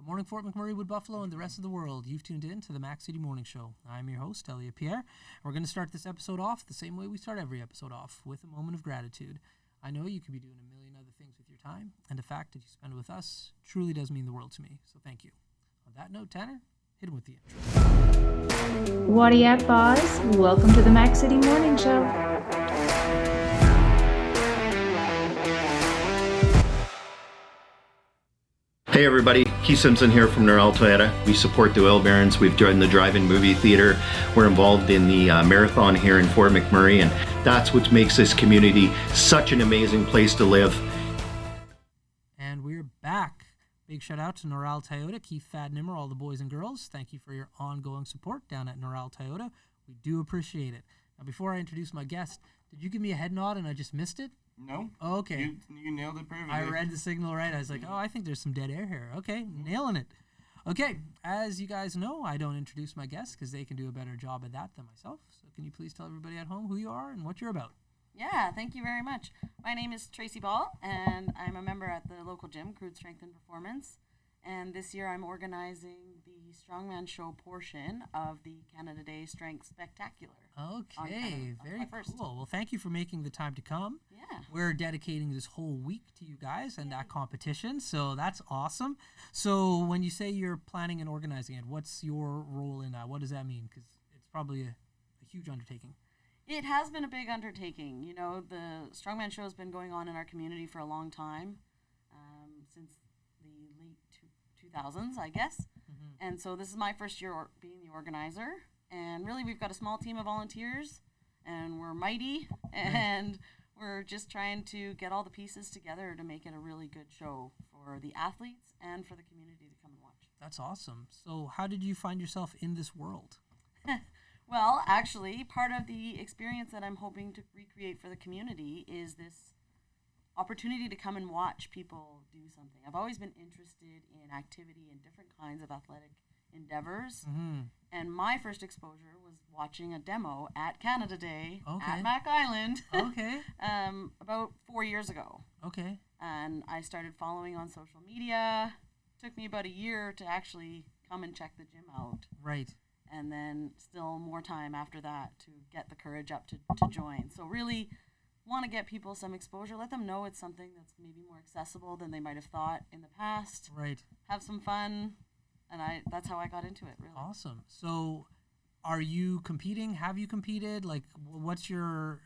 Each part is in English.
Good morning, Fort McMurray, Wood Buffalo, and the rest of the world. You've tuned in to the Mac City Morning Show. I'm your host, Elliot Pierre. We're going to start this episode off the same way we start every episode off, with a moment of gratitude. I know you could be doing a million other things with your time, and the fact that you spend it with us truly does mean the world to me, so thank you. On that note, Tanner, hit him with the intro. Whatty up, boss? Welcome to the Mac City Morning Show. Hey everybody, Keith Simpson here from Norrell Toyota. We support the Oil Barons. We've joined the drive-in movie theater. We're involved in the marathon here in Fort McMurray, and that's what makes this community such an amazing place to live. And we're back. Big shout out to Norrell Toyota, Keith Fadnimmer, all the boys and girls. Thank you for your ongoing support down at Norrell Toyota. We do appreciate it. Now, before I introduce my guest, did you give me a head nod and I just missed it? No. Oh, okay. You nailed it perfectly. I read the signal right. I was like, oh, I think there's some dead air here. Okay, nailing it. Okay, as you guys know, I don't introduce my guests because they can do a better job at that than myself. So can you please tell everybody at home who you are and what you're about? Yeah, thank you very much. My name is Tracy Ball, and I'm a member at the local gym, Crude Strength and Performance. And this year I'm organizing the Strongman Show portion of the Canada Day Strength Spectacular. Okay, very cool. Well, thank you for making the time to come. Yeah. We're dedicating this whole week to you guys and that competition, so that's awesome. So when you say you're planning and organizing it, what's your role in that? What does that mean? Because it's probably a huge undertaking. It has been a big undertaking. You know, the Strongman Show has been going on in our community for a long time, since the late 2000s, I guess. Mm-hmm. And so this is my first year being the organizer. And really, we've got a small team of volunteers, and we're mighty, and we're just trying to get all the pieces together to make it a really good show for the athletes and for the community to come and watch. That's awesome. So how did you find yourself in this world? Well, actually, part of the experience that I'm hoping to recreate for the community is this opportunity to come and watch people do something. I've always been interested in activity and different kinds of athletic endeavors. Mm-hmm. And my first exposure was watching a demo at Canada Day at Mac Island. About 4 years ago. Okay. And I started following on social media. Took me about a year to actually come and check the gym out. Right. And then still more time after that to get the courage up to join. So really want to get people some exposure, let them know it's something that's maybe more accessible than they might have thought in the past. Right. Have some fun, and that's how I got into it, really. Awesome. So are you competing? Have you competed? Like, what's your,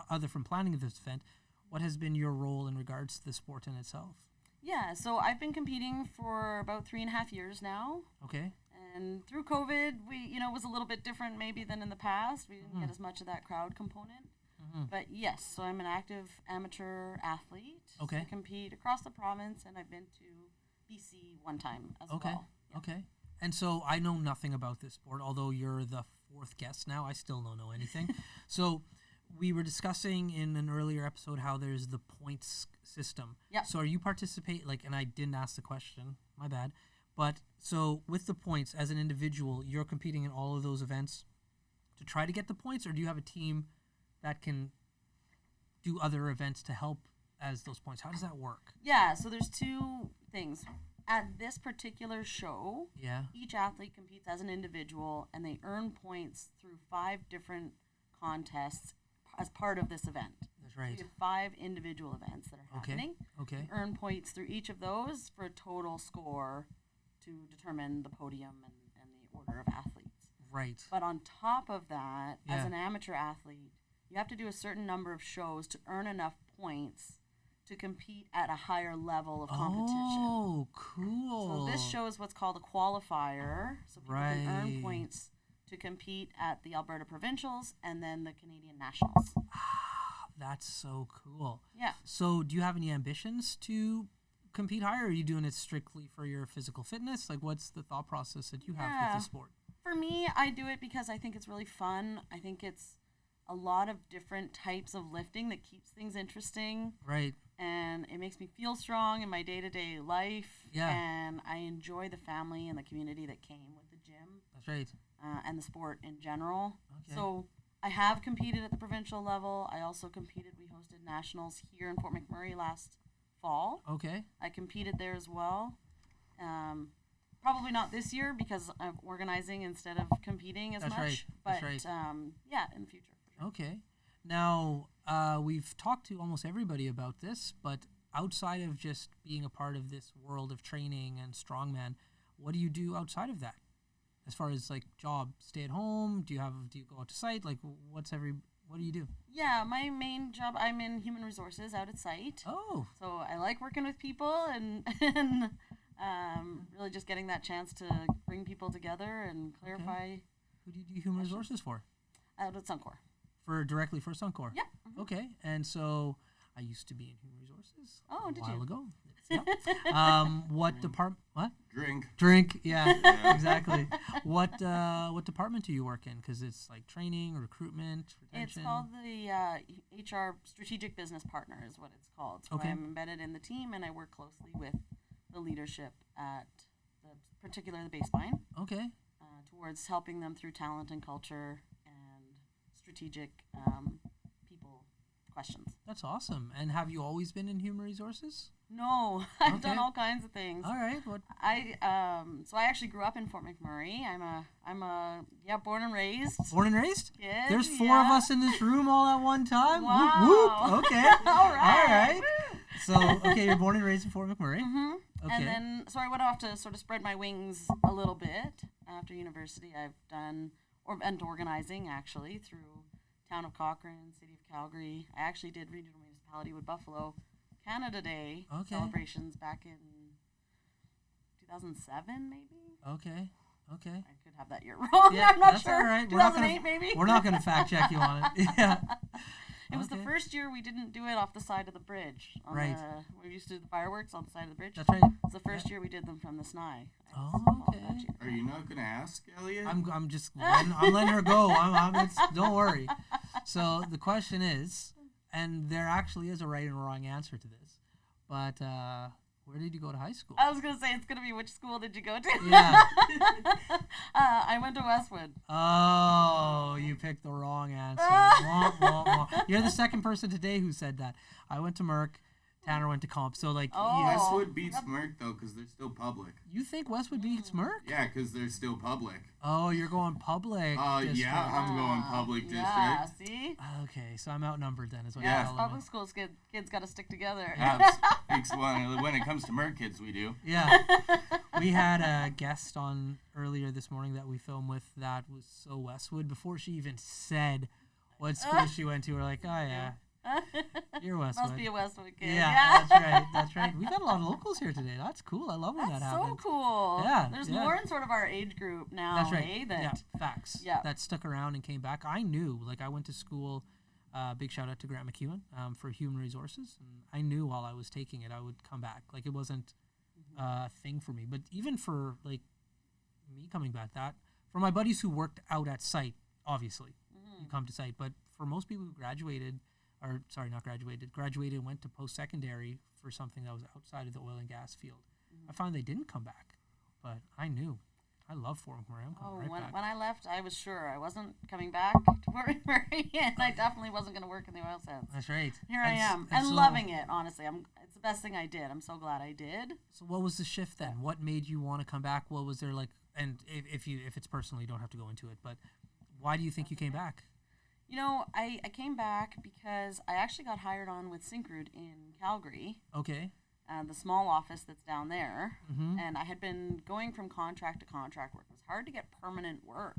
other from planning this event, what has been your role in regards to the sport in itself? Yeah, so I've been competing for about 3.5 years now. Okay. And through COVID, it was a little bit different maybe than in the past. We didn't get as much of that crowd component. Mm-hmm. But yes, so I'm an active amateur athlete. Okay. I compete across the province, and I've been to BC one time as well. Yeah. Okay. And so I know nothing about this sport, although you're the fourth guest now. I still don't know anything. So we were discussing in an earlier episode how there's the points system. Yeah. So are you and I didn't ask the question, my bad. But so with the points, as an individual, you're competing in all of those events to try to get the points, or do you have a team that can do other events to help as those points? How does that work? Yeah, so there's two things. At this particular show, each athlete competes as an individual, and they earn points through 5 different contests as part of this event. That's right. So we have 5 individual events that are happening. Okay. You earn points through each of those for a total score to determine the podium and the order of athletes. Right. But on top of that, as an amateur athlete, you have to do a certain number of shows to earn enough points to compete at a higher level of competition. Oh, cool. So this show is what's called a qualifier. So people can earn points to compete at the Alberta Provincials and then the Canadian Nationals. That's so cool. Yeah. So do you have any ambitions to compete higher, or are you doing it strictly for your physical fitness? Like, what's the thought process that you have with the sport? For me, I do it because I think it's really fun. I think it's a lot of different types of lifting that keeps things interesting. Right. And it makes me feel strong in my day-to-day life. Yeah. And I enjoy the family and the community that came with the gym. That's right. And the sport in general. Okay. So I have competed at the provincial level. I also competed. We hosted nationals here in Fort McMurray last fall. Okay. I competed there as well. Probably not this year because I'm organizing instead of competing as much. Right. But That's right. yeah, in the future. For sure. Okay. Now, we've talked to almost everybody about this, but outside of just being a part of this world of training and strongman, what do you do outside of that? As far as like job, stay at home? Do you go out to site? Like, what do you do? Yeah, my main job, I'm in human resources out at site. Oh. So I like working with people and really just getting that chance to bring people together and clarify. Okay. Who do you do human resources for? Out at Suncor. Directly for Suncor? Yeah. Mm-hmm. Okay. And so I used to be in human resources a while ago. Yeah. What department? What? Drink. Yeah, exactly. What department do you work in? Because it's like training, recruitment, retention. It's called the HR Strategic Business Partner is what it's called. So Okay. I'm embedded in the team and I work closely with the leadership at the baseline Okay. towards helping them through talent and culture and strategic people questions. That's awesome. And have you always been in human resources? No, I've Okay. done all kinds of things. All right. What? So I actually grew up in Fort McMurray. I'm born and raised. Born and raised? Kid, There's 4 of yeah. us in this room all at one time. Wow. Whoop, whoop. Okay. All right. So, okay, you're born and raised in Fort McMurray. Mm-hmm. Okay. And then, so I went off to sort of spread my wings a little bit after university. I've done and organizing actually through Town of Cochrane, City of Calgary. I actually did Regional Municipality with Buffalo Canada Day celebrations back in 2007, maybe. Okay. I could have that year wrong. Yeah, I'm not that's sure. all right. 2008, maybe. We're not going to fact check you on it. Yeah. It was the Okay. first year we didn't do it off the side of the bridge. Right. We used to do the fireworks on the side of the bridge. That's right. It's the first year we did them from the Sny. Oh, okay. Are you not going to ask, Elliot? I'm just I'm letting her go. Don't worry. So the question is, and there actually is a right and wrong answer to this, but where did you go to high school? I was going to say, it's going to be which school did you go to? Yeah. I went to Westwood. Oh, you picked the wrong answer. Wah, wah, wah. You're the second person today who said that. I went to Merck. Tanner went to comp. So, like, Oh. yeah. Westwood beats Merck, though, because they're still public. You think Westwood beats Merck? Yeah, because they're still public. Oh, you're going public. district. Yeah, I'm going public Yeah, district. see? Okay, so I'm outnumbered then, is what Yeah. you're telling Public me. schools kids got to stick together. When it comes to Merck kids, we do. Yeah. We had a guest on earlier this morning that we filmed with that was so Westwood. Before she even said what school she went to, we're like, oh, yeah, you're Westwood. Must be a Westwood kid. Yeah, that's right. We've got a lot of locals here today. That's cool. I love when That's that so happens. cool. Yeah, There's yeah. more in sort of our age group now. That's right. Eh, Yeah, facts. Yeah. That stuck around and came back. I knew, like, I went to school. Big shout out to Grant McEwen for human resources. And I knew while I was taking it, I would come back. Like, it wasn't a thing for me. But even for, like, me coming back, for my buddies who worked out at site, obviously, you come to site. But for most people who graduated and went to post-secondary for something that was outside of the oil and gas field, I found they didn't come back. But I knew. I love Fort McMurray. I'm coming right back. When I left, I was sure I wasn't coming back to Fort McMurray, and I definitely wasn't going to work in the oil sands. That's right. Here I am, and so, loving it. Honestly, it's the best thing I did. I'm so glad I did. So, what was the shift then? What made you want to come back? What was there like? And if it's personal, you don't have to go into it. But why do you think you came back? You know, I came back because I actually got hired on with Syncrude in Calgary. Okay. The small office that's down there, Mm-hmm. and I had been going from contract to contract work. It was hard to get permanent work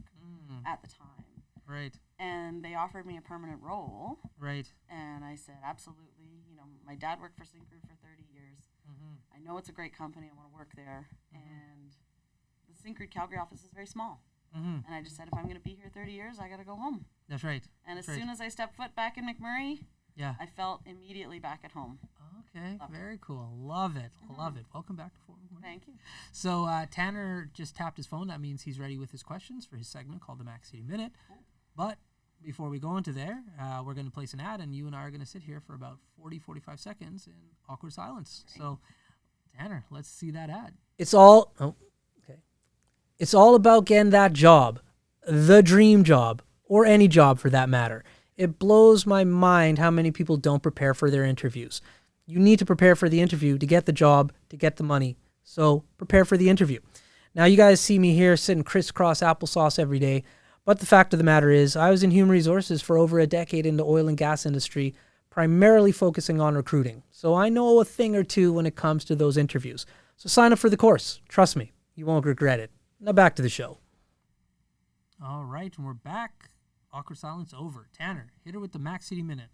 at the time. Right. And they offered me a permanent role, Right. and I said, absolutely. You know, my dad worked for Syncrude for 30 years. Mm-hmm. I know it's a great company. I want to work there. And the Syncrude Calgary office is very small. Mm-hmm. And I just said, if I'm going to be here 30 years, I got to go home. That's right. And That's as right. soon as I stepped foot back in McMurray, Yeah. I felt immediately back at home. Okay. Love it. Very cool. Love it. Love it. Welcome back to Fort McMurray. Thank you. So Tanner just tapped his phone. That means he's ready with his questions for his segment called the Mac City Minute. But before we go into there, we're going to place an ad, and you and I are going to sit here for about 45 seconds in awkward silence. Great. So, Tanner, let's see that ad. It's all about getting that job, the dream job, or any job for that matter. It blows my mind how many people don't prepare for their interviews. You need to prepare for the interview to get the job, to get the money. So prepare for the interview. Now, you guys see me here sitting crisscross applesauce every day, but the fact of the matter is I was in human resources for over a decade in the oil and gas industry, primarily focusing on recruiting. So I know a thing or two when it comes to those interviews. So sign up for the course. Trust me, you won't regret it. Now back to the show. All right, and we're back. Awkward silence over. Tanner, hit her with the Mac City Minute.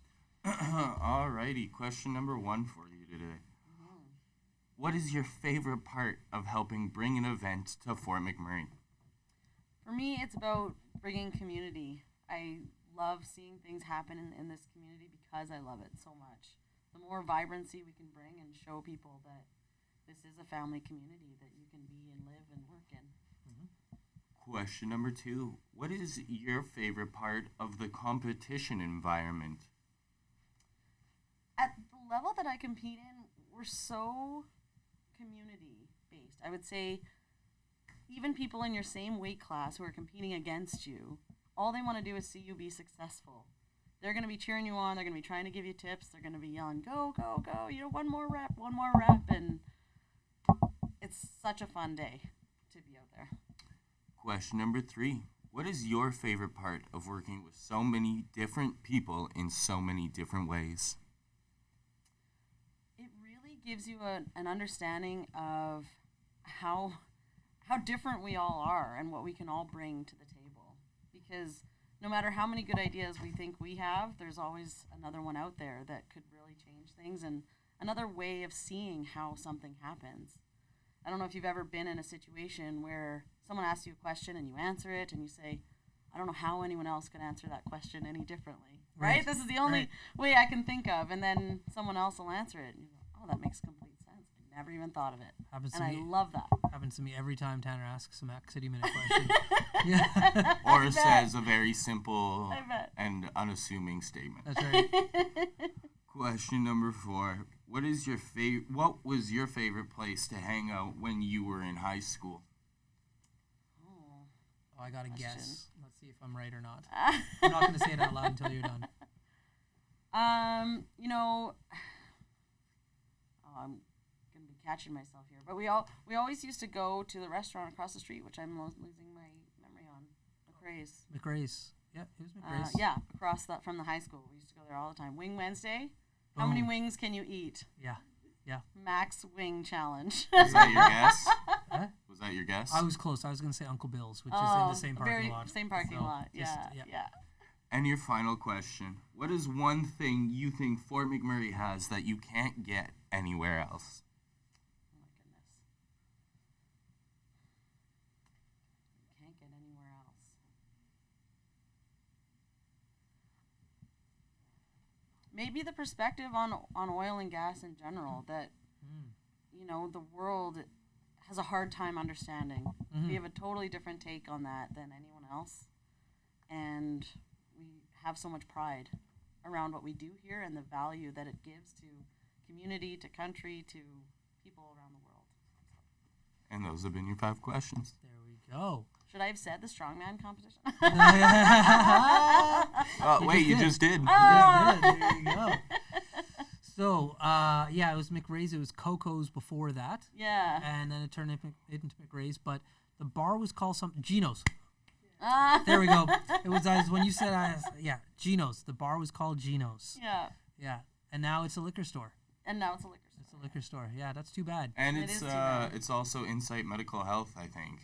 Alrighty, question number 1 for you today. What is your favorite part of helping bring an event to Fort McMurray? For me, it's about bringing community. I love seeing things happen in this community because I love it so much. The more vibrancy we can bring and show people that this is a family community that you can be and live and work in. Question number 2. What is your favorite part of the competition environment? At the level that I compete in, we're so community based. I would say even people in your same weight class who are competing against you, all they want to do is see you be successful. They're going to be cheering you on. They're going to be trying to give you tips. They're going to be yelling, go, go, go, one more rep. And it's such a fun day to be out there. Question number 3. What is your favorite part of working with so many different people in so many different ways? It really gives you an understanding of how different we all are and what we can all bring to the table. Because no matter how many good ideas we think we have, there's always another one out there that could really change things and another way of seeing how something happens. I don't know if you've ever been in a situation where someone asks you a question and you answer it and you say, I don't know how anyone else could answer that question any differently. Right? This is the only way I can think of. And then someone else will answer it. And you go, oh, that makes complete sense. I never even thought of it. I love that. Happens to me every time Tanner asks a Mac City Minute question. Yeah. Or says a very simple and unassuming statement. That's right. Question number 4. What was your favorite place to hang out when you were in high school? Oh, I got to guess. Let's see if I'm right or not. I'm not going to say it out loud until you're done. I'm going to be catching myself here. But we always used to go to the restaurant across the street, which I'm losing my memory on. McRae's. Yeah, it was McRae's. Across from the high school. We used to go there all the time. Wing Wednesday. How many wings can you eat? Yeah. Max wing challenge. Was that your guess? Huh? Was that your guess? I was close. I was going to say Uncle Bill's, which is in the same parking lot. Same parking lot. Yeah. And your final question. What is one thing you think Fort McMurray has that you can't get anywhere else? Oh, my goodness. You can't get anywhere else. Maybe the perspective on oil and gas in general that, the world has a hard time understanding. Mm-hmm. We have a totally different take on that than anyone else. And we have so much pride around what we do here and the value that it gives to community, to country, to people around the world. And those have been your 5 questions. There we go. Should I have said the Strongman Competition? You just did. Oh. There you go. So, it was McRae's. It was Coco's before that. Yeah. And then it turned into McRae's. But the bar was called Gino's. There we go. It was when you said, Gino's. The bar was called Gino's. Yeah. Yeah. And now it's a liquor store. It's a liquor store. Yeah, that's too bad. And it's also Insight Medical Health, I think.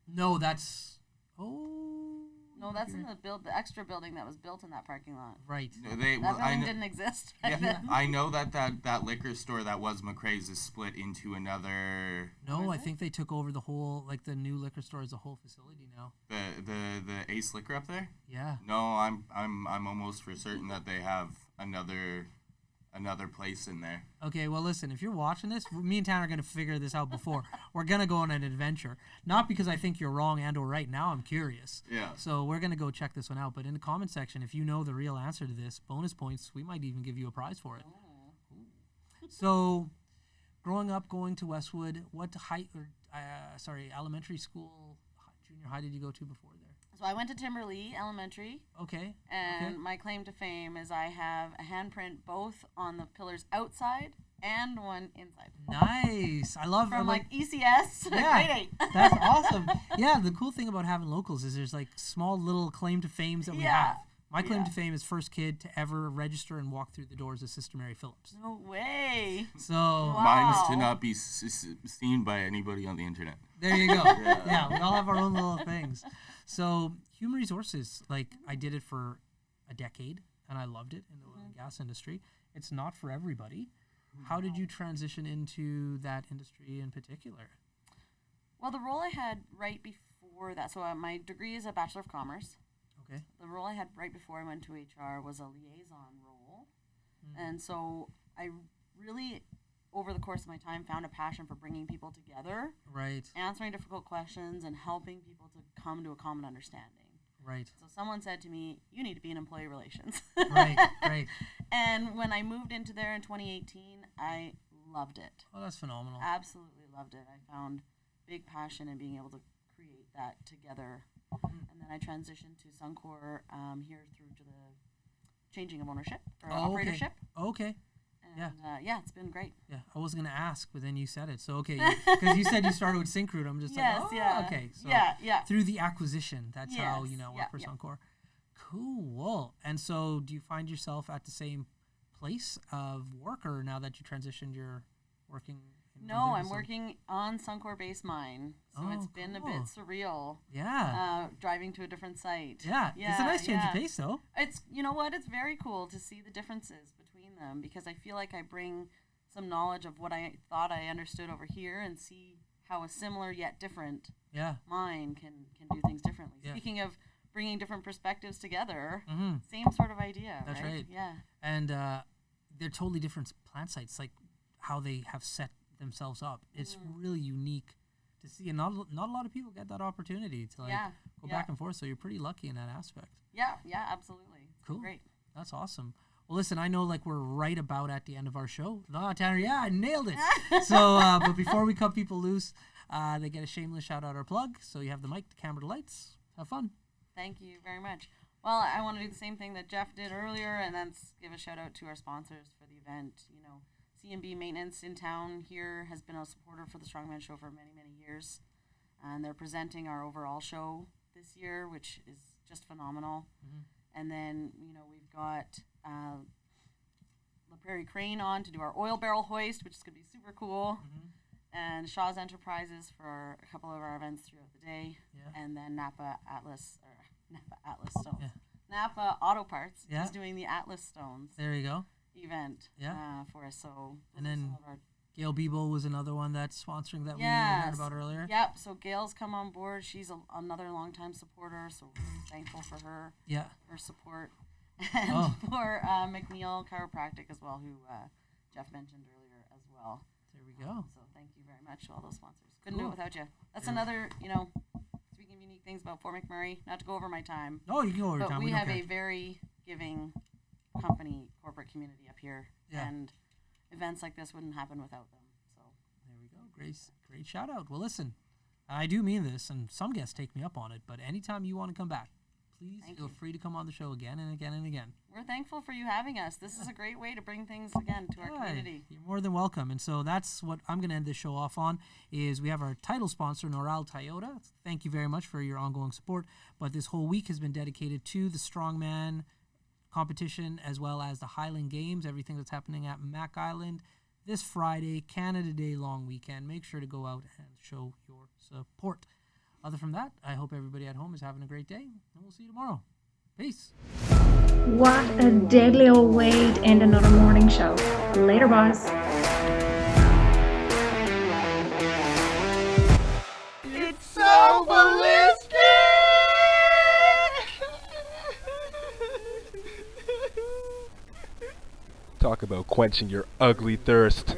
No, that's... No, that's in the extra building that was built in that parking lot. Right. That building didn't exist back then. I know that liquor store that was McRae's is split into another... No, I think they took over the whole, the new liquor store is a whole facility now. The Ace Liquor up there? Yeah. No, I'm almost for certain that they have another place in there. Okay, well, listen, if you're watching this, me and Tanner are going to figure this out before. We're going to go on an adventure. Not because I think you're wrong and or right. Now I'm curious. Yeah. So we're going to go check this one out. But in the comment section, if you know the real answer to this, bonus points, we might even give you a prize for it. Oh. So growing up, going to Westwood, what elementary school, junior high did you go to before there? So I went to Timberlea Elementary. Okay. And my claim to fame is I have a handprint both on the pillars outside and one inside. Nice. I love From like ECS to grade 8. That's awesome. Yeah, the cool thing about having locals is there's like small little claim to fames that we have. My claim to fame is first kid to ever register and walk through the doors of Sister Mary Phillips. No way. So mine is to not be seen by anybody on the internet. There you go. Yeah, we all have our own little things. So human resources, like I did it for a decade and I loved it in the oil and gas industry. It's not for everybody. How did you transition into that industry in particular? Well, the role I had right before that, so my degree is a Bachelor of Commerce. Okay. The role I had right before I went to HR was a liaison role. And so I really, over the course of my time, found a passion for bringing people together. Right. Answering difficult questions and helping people to come to a common understanding. Right. So someone said to me, you need to be in employee relations. Right. And when I moved into there in 2018, I loved it. Oh, that's phenomenal. Absolutely loved it. I found big passion in being able to create that together. And then I transitioned to Suncor here through to the changing of ownership or operatorship. Okay. And it's been great. Yeah, I was going to ask, but then you said it. So, okay, because you said you started with Syncrude. I'm just okay. So through the acquisition, that's how, work for Suncor. Cool. And so do you find yourself at the same place of work, or now that you transitioned, you're working? No, I'm working on Suncor-based mine, so it's been a bit surreal. Yeah. Driving to a different site. Yeah. It's a nice change of pace, though. It's, you know what, it's very cool to see the differences between them, because I feel like I bring some knowledge of what I thought I understood over here and see how a similar yet different mine can do things differently. Yeah. Speaking of bringing different perspectives together, same sort of idea. That's right. Yeah. And they're totally different plant sites, like how they have set themselves up. It's really unique to see, and not a lot of people get that opportunity to go back and forth, so you're pretty lucky in that aspect. Yeah, absolutely. Cool. Great. That's awesome. Well, listen, I know we're right about at the end of our show. No, Tanner, I nailed it. So, but before we cut people loose, they get a shameless shout out or plug. So you have the mic, the camera, the lights. Have fun. Thank you very much. Well, I want to do the same thing that Jeff did earlier, and then give a shout out to our sponsors for the event. C&B Maintenance in town here has been a supporter for the Strongman Show for many, many years. And they're presenting our overall show this year, which is just phenomenal. And then, we've got La Prairie Crane on to do our oil barrel hoist, which is going to be super cool. And Shaw's Enterprises for a couple of our events throughout the day. Yeah. And then Napa Atlas Stones. Yeah. Napa Auto Parts is doing the Atlas Stones. There you go. Event for us. So and then Gail Bebo was another one that's sponsoring that we heard about earlier. Yep. So Gail's come on board. She's another longtime supporter. So we're really thankful for her. Yeah. Her support. And for McNeil Chiropractic as well, who Jeff mentioned earlier as well. There we go. So thank you very much to all those sponsors. Couldn't do it without you. That's another, speaking of unique things about Fort McMurray, not to go over my time. No, you can go over your time. But we have a very giving company, corporate community up here, and events like this wouldn't happen without them. So there we go. Great shout out. Well, listen, I do mean this, and some guests take me up on it, but anytime you want to come back, please feel free to come on the show again and again and again. We're thankful for you having us. This is a great way to bring things again to our community. You're more than welcome. And so that's what I'm going to end this show off on, is we have our title sponsor, Noral Toyota. Thank you very much for your ongoing support. But this whole week has been dedicated to the Strongman Competition, as well as the Highland Games, everything that's happening at Mac Island this Friday, Canada Day long weekend. Make sure to go out and show your support. Other from that, I hope everybody at home is having a great day, and we'll see you tomorrow. Peace. What a deadly old way to end another morning show. Later, boys. It's so ballistic! Talk about quenching your ugly thirst.